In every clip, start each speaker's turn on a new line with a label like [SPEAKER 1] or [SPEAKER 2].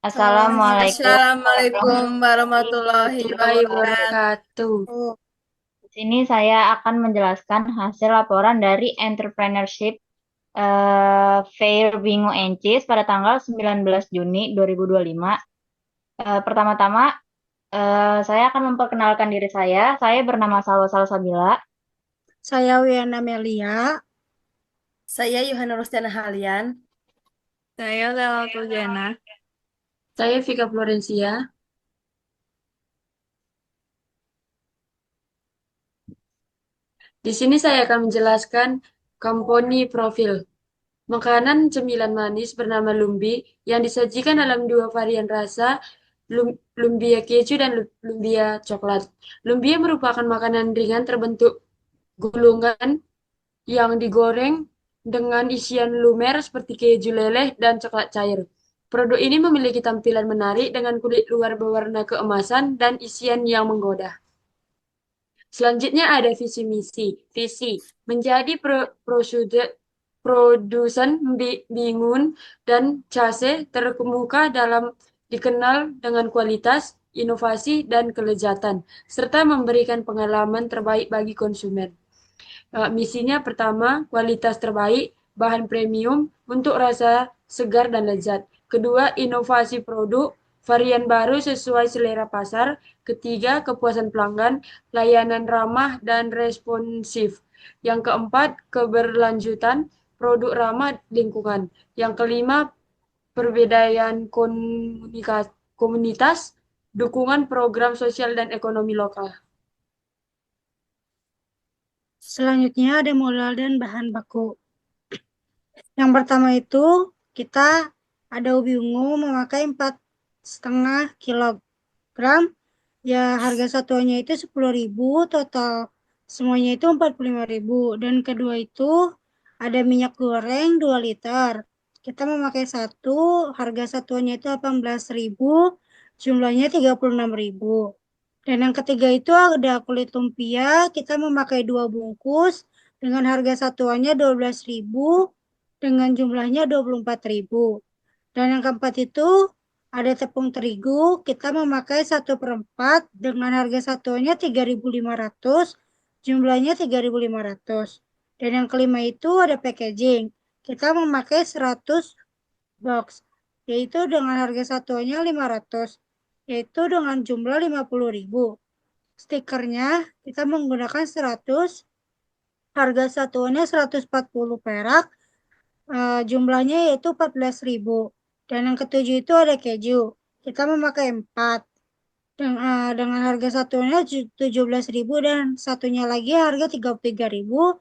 [SPEAKER 1] Assalamualaikum
[SPEAKER 2] Assalamualaikum warahmatullahi
[SPEAKER 1] warahmatullahi
[SPEAKER 2] wabarakatuh.
[SPEAKER 1] wabarakatuh. Di sini saya akan menjelaskan hasil laporan dari Entrepreneurship Fair Bingo Encis pada tanggal 19 Juni 2025. Pertama-tama, saya akan memperkenalkan diri saya. Saya bernama Salwa Salsabila.
[SPEAKER 3] Saya Wiana Melia.
[SPEAKER 2] Saya Yohana Rusdiana Halian.
[SPEAKER 1] Saya Lela Tuljana.
[SPEAKER 4] Saya Vika Florencia. Di sini saya akan menjelaskan company profil. Makanan cemilan manis bernama lumbi yang disajikan dalam dua varian rasa, lumbia keju dan lumbia coklat. Lumbia merupakan makanan ringan terbentuk gulungan yang digoreng dengan isian lumer seperti keju leleh dan coklat cair. Produk ini memiliki tampilan menarik dengan kulit luar berwarna keemasan dan isian yang menggoda. Selanjutnya ada visi misi. Visi menjadi produsen bingun dan case terkemuka dalam dikenal dengan kualitas, inovasi, dan kelezatan, serta memberikan pengalaman terbaik bagi konsumen. Misinya pertama, kualitas terbaik, bahan premium untuk rasa segar dan lezat. Kedua, inovasi produk, varian baru sesuai selera pasar. Ketiga, kepuasan pelanggan, layanan ramah dan responsif. Yang keempat, keberlanjutan, produk ramah lingkungan. Yang kelima, perbedaan komunitas, dukungan program sosial dan ekonomi lokal.
[SPEAKER 3] Selanjutnya ada modal dan bahan baku. Yang pertama itu kita ada ubi ungu memakai 4,5 kilogram. Ya harga satuannya itu 10.000, total semuanya itu 45.000. Dan kedua itu ada minyak goreng 2 liter. Kita memakai satu, harga satuannya itu 18.000, jumlahnya 36.000. Dan yang ketiga itu ada kulit lumpia, kita memakai 2 bungkus dengan harga satuannya 12.000 dengan jumlahnya 24.000. Dan yang keempat itu ada tepung terigu, kita memakai 1/4 dengan harga satuannya 3.500, jumlahnya 3.500. Dan yang kelima itu ada packaging, kita memakai 100 box, yaitu dengan harga satuannya 500, yaitu dengan jumlah 50.000. Stikernya kita menggunakan 100, harga satuannya 140 perak, jumlahnya yaitu 14.000. Dan yang ketujuh itu ada keju, kita memakai 4 dengan harga satunya 17.000 dan satunya lagi harga 33.000,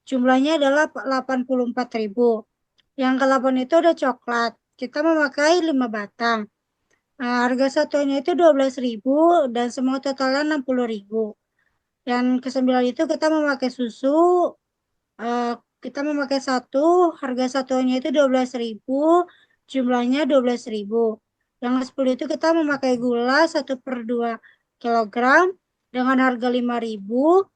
[SPEAKER 3] jumlahnya adalah 84.000. Yang ke-8 itu ada coklat, kita memakai 5 batang. Harga satunya itu 12.000 dan semua totalnya 60.000. Yang ke-9 itu kita memakai susu, kita memakai satu, harga satuannya itu 12.000, jumlahnya 12.000. Yang ke-10 itu kita memakai gula 1/2 kilogram dengan harga 5.000,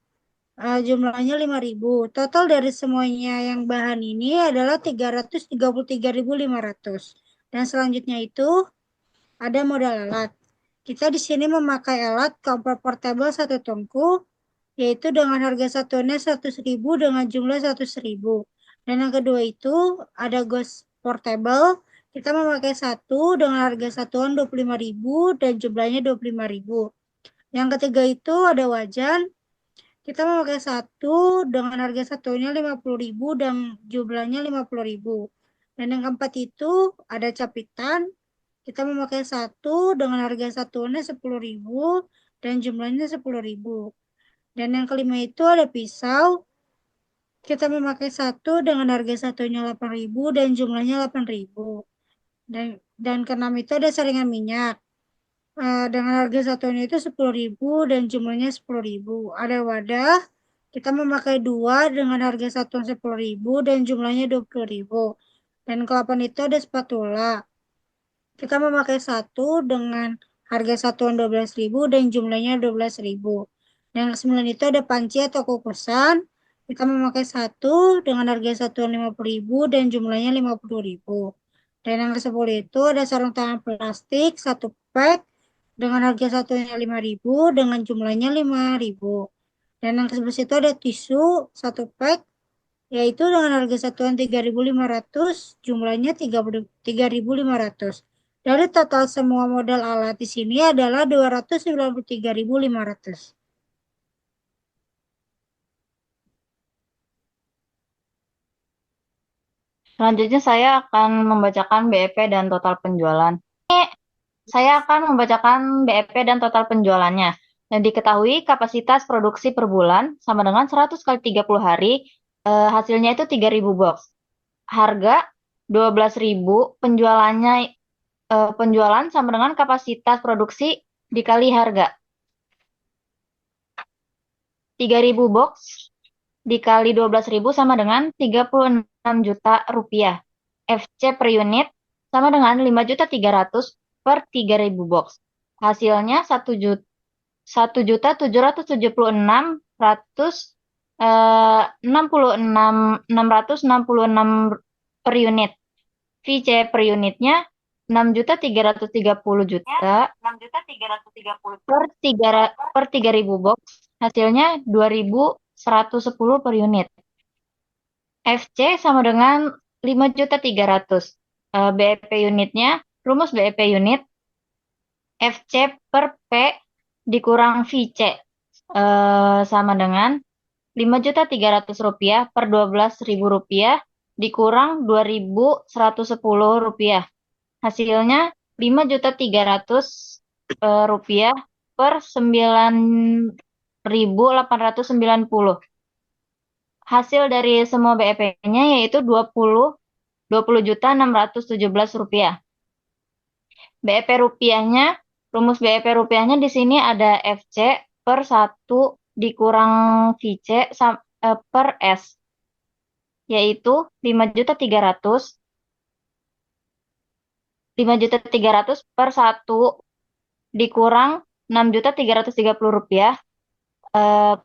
[SPEAKER 3] jumlahnya 5.000. Total dari semuanya yang bahan ini adalah 333.500. Dan selanjutnya itu ada modal alat. Kita di sini memakai alat kompor portable 1 tungku, yaitu dengan harga satuannya 100.000 dengan jumlah 100.000. Dan yang kedua itu ada ghost portable, kita memakai satu dengan harga satuan 25.000 dan jumlahnya 25.000. Yang ketiga itu ada wajan, kita memakai satu dengan harga satuannya 50.000 dan jumlahnya 50.000. Dan yang keempat itu ada capitan, kita memakai satu dengan harga satuannya 10.000 dan jumlahnya 10.000. Dan yang kelima itu ada pisau, kita memakai satu dengan harga satunya 8.000 dan jumlahnya 8.000. Dan keenam itu ada saringan minyak, dengan harga satunya itu 10.000 dan jumlahnya 10.000. Ada wadah, kita memakai dua dengan harga satuan 10.000 dan jumlahnya 20.000. Dan ke-8 itu ada spatula, kita memakai satu dengan harga satuan 12.000 dan jumlahnya 12.000. Dan yang ke-9 itu ada panci atau kukusan, kita memakai satu dengan harga satuan 50.000 dan jumlahnya 50.000. Dan yang ke-10 itu ada sarung tangan plastik 1 pack dengan harga satunya 5.000 dengan jumlahnya 5.000. Dan yang ke-11 itu ada tisu 1 pack yaitu dengan harga satuan 3.500 jumlahnya 3.500. Dari total semua modal alat di sini adalah 293.500.
[SPEAKER 1] Selanjutnya saya akan membacakan BEP dan total penjualan. Saya akan membacakan BEP dan total penjualannya. Dan diketahui kapasitas produksi per bulan sama dengan 100 kali 30 hari, hasilnya itu 3.000 box. Harga 12.000, penjualan sama dengan kapasitas produksi dikali harga. 3.000 box dikali 12.000 sama dengan 36 juta rupiah. FC per unit sama dengan 5.300.000 per 3.000 box. Hasilnya 1.776.666 per unit. VC per unitnya 6.330.000 per 3.000 box. Hasilnya 2.110 per unit. FC sama dengan 5.300.000. BEP unitnya, rumus BEP unit FC per P dikurang VC sama dengan 5.300.000 rupiah per 12.000 rupiah dikurang 2.110 rupiah. Hasilnya 5.300.000 rupiah per 9.890. Hasil dari semua BEP-nya yaitu 20.617 rupiah. BEP rupiahnya, rumus BEP rupiahnya di sini ada FC per 1 dikurang VC per S, yaitu 5.300. 5.300 per 1 dikurang 6.330 rupiah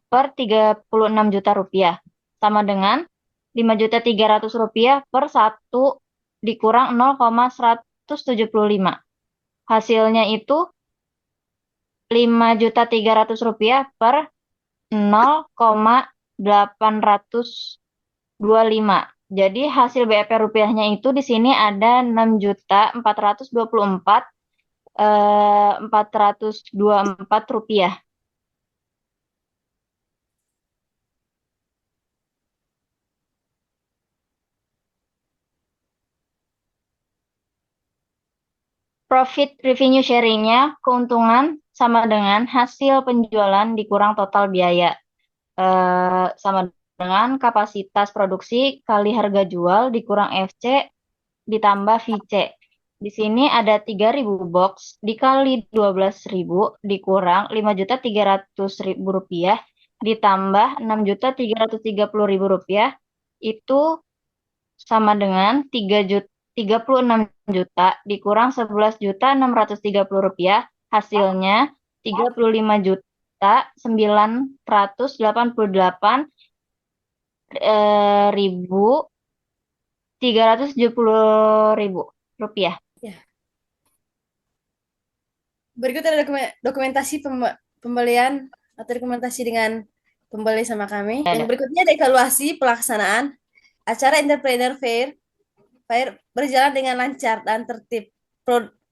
[SPEAKER 1] per 36 juta rupiah. Sama dengan 5.300 rupiah per 1 dikurang 0,175. Hasilnya itu 5.300 rupiah per 0,825. Jadi hasil BEP rupiahnya itu di sini ada 6.424.424 rupiah. Profit revenue sharing-nya, keuntungan sama dengan hasil penjualan dikurang total biaya. Sama dengan kapasitas produksi kali harga jual dikurang FC ditambah VC. Di sini ada 3.000 box dikali 12.000 dikurang 5.300.000 rupiah ditambah 6.330.000 rupiah itu sama dengan 36 juta dikurang 11.630 rupiah, hasilnya 35.988.370 rupiah.
[SPEAKER 2] Ya. Berikut ada dokumentasi pembelian atau dokumentasi dengan pembeli sama kami. Yang berikutnya ada evaluasi pelaksanaan acara Entrepreneur Fair berjalan dengan lancar dan tertib.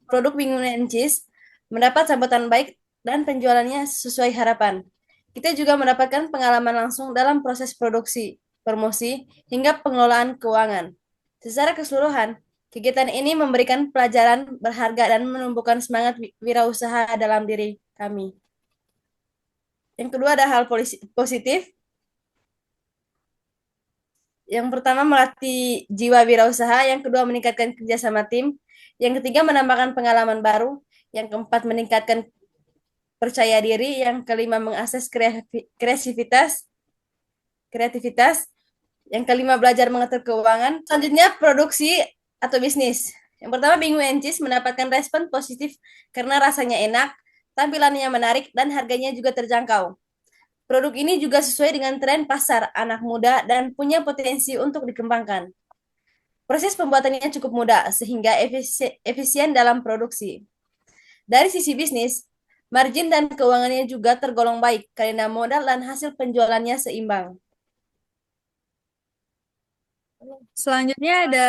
[SPEAKER 2] Produk Bingung and Cheese mendapat sambutan baik dan penjualannya sesuai harapan. Kita juga mendapatkan pengalaman langsung dalam proses produksi, promosi, hingga pengelolaan keuangan. Secara keseluruhan, kegiatan ini memberikan pelajaran berharga dan menumbuhkan semangat wirausaha dalam diri kami. Yang kedua ada hal positif. Yang pertama melatih jiwa wirausaha, yang kedua meningkatkan kerjasama tim, yang ketiga menambahkan pengalaman baru, yang keempat meningkatkan percaya diri, yang kelima mengakses kreativitas, yang kelima belajar mengatur keuangan. Selanjutnya produksi atau bisnis. Yang pertama Bingung and Cheese mendapatkan respon positif karena rasanya enak, tampilannya menarik, dan harganya juga terjangkau. Produk ini juga sesuai dengan tren pasar anak muda dan punya potensi untuk dikembangkan. Proses pembuatannya cukup mudah sehingga efisien dalam produksi. Dari sisi bisnis, margin dan keuangannya juga tergolong baik karena modal dan hasil penjualannya seimbang.
[SPEAKER 5] Selanjutnya ada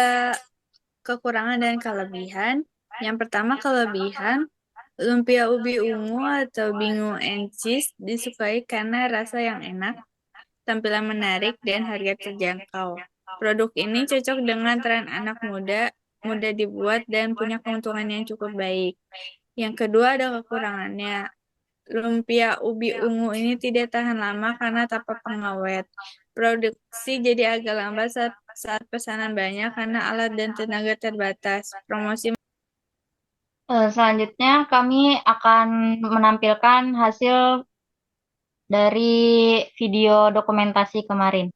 [SPEAKER 5] kekurangan dan kelebihan. Yang pertama kelebihan, lumpia ubi ungu atau bingu and cheese disukai karena rasa yang enak, tampilan menarik, dan harga terjangkau. Produk ini cocok dengan tren anak muda, mudah dibuat, dan punya keuntungan yang cukup baik. Yang kedua ada kekurangannya. Lumpia ubi ungu ini tidak tahan lama karena tanpa pengawet. Produksi jadi agak lambat saat pesanan banyak karena alat dan tenaga terbatas. Promosi
[SPEAKER 1] Selanjutnya kami akan menampilkan hasil dari video dokumentasi kemarin.